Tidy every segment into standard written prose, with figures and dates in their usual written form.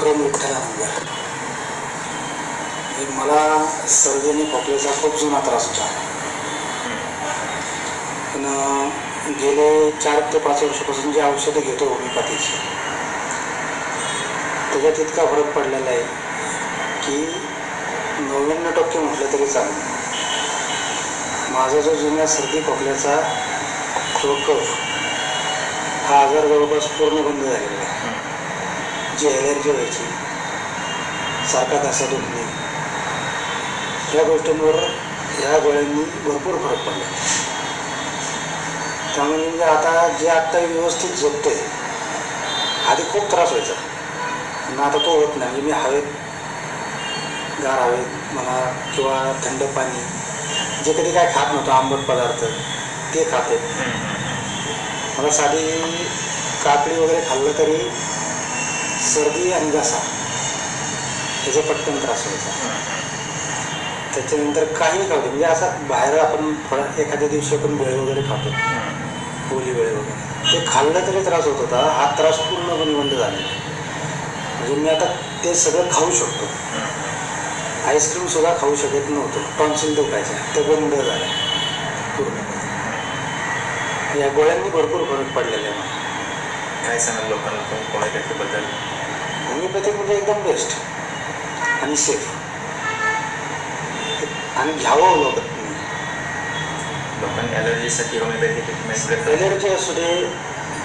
विक्रम विठ्ठल अंगार. मला सर्दी आणि खोकल्याचा खूप जुना त्रास होता, पण गेले 4 ते 5 वर्षापासून जी औषधं घेतो होमिओपॅथीची, त्याच्यात इतका फरक पडलेला आहे की 99% म्हटलं तरी चालेल. माझा जो जुन्या सर्दी खोकल्याचा तो कफ हा आजार जवळपास पूर्ण बंद झालेला आहे. जी ॲलर्जी व्हायची, सारखा घसा दुखणे, या गोष्टींवर ह्या गोळ्यांनी भरपूर फरक पडला. त्यामुळे म्हणजे आता व्यवस्थित झोपतोय. आधी खूप त्रास व्हायचा, पण आता तो होत नाही. म्हणजे मी गार हवेत म्हणा किंवा थंड पाणी, जे कधी काय खात नव्हतं, आंबट पदार्थ ते खाते. मला साधी काकडी वगैरे खाल्लं तरी सर्दी आणि घसा त्याचा पटकन त्रास व्हायचा. त्याच्यानंतर काही खावते, म्हणजे असं बाहेर आपण एखाद्या दिवशी आपण वेळ वगैरे खातो, ओली वेळ वगैरे, ते खाल्लं तरी त्रास होत होता. हा त्रास पूर्णपणे बंद झालेला आहे. म्हणजे मी आता ते सगळं खाऊ शकतो. आईस्क्रीम सुद्धा खाऊ शकत नव्हतो, टॉन्सिल दुखायचा, ते बंद झालं पूर्णपणे. या गोळ्यांनी भरपूर फरक पडलेला आहे. मला काय सांगाल लोकांना होमिओपॅथीबद्दल? होमिओपॅथिक म्हणजे एकदम बेस्ट आणि सेफ, आणि घ्यावं लागत नाही. लोकांनी ॲलर्जीसाठी होमिओपॅथी ट्रीटमेंट, ॲलर्जी असू दे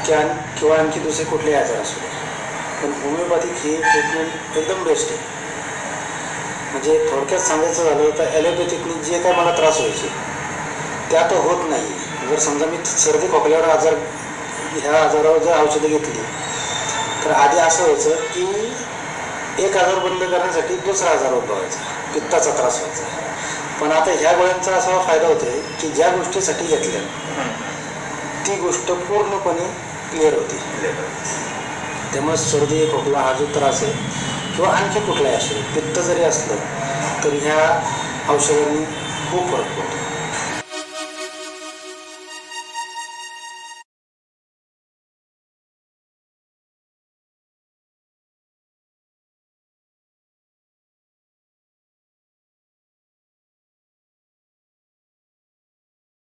किंवा आणखी दुसरे कुठलेही आजार असू दे, पण होमिओपॅथिक ही ट्रीटमेंट एकदम बेस्ट आहे. म्हणजे थोडक्यात सांगायचं झालं तर ॲलोपॅथिकनी जे काय मला त्रास व्हायचे त्या तर होत नाही. जर समजा मी सर्दी खोकल्यावर ह्या आजारावर जर औषधं घेतली तर आधी असं व्हायचं की एक आजार बंद करण्यासाठी दुसरा आजार उद्भवायचा, पित्ताचा त्रास व्हायचा. पण आता ह्या गोळ्यांचा असा फायदा होतोय की ज्या गोष्टीसाठी घेतल्या ती गोष्ट पूर्णपणे क्लिअर होती. त्यामुळे सर्दी खोकला हा जो त्रास आहे किंवा आणखी कुठलाही असो, पित्त जरी असलं तरी ह्या औषधांनी खूप फरक पडतो.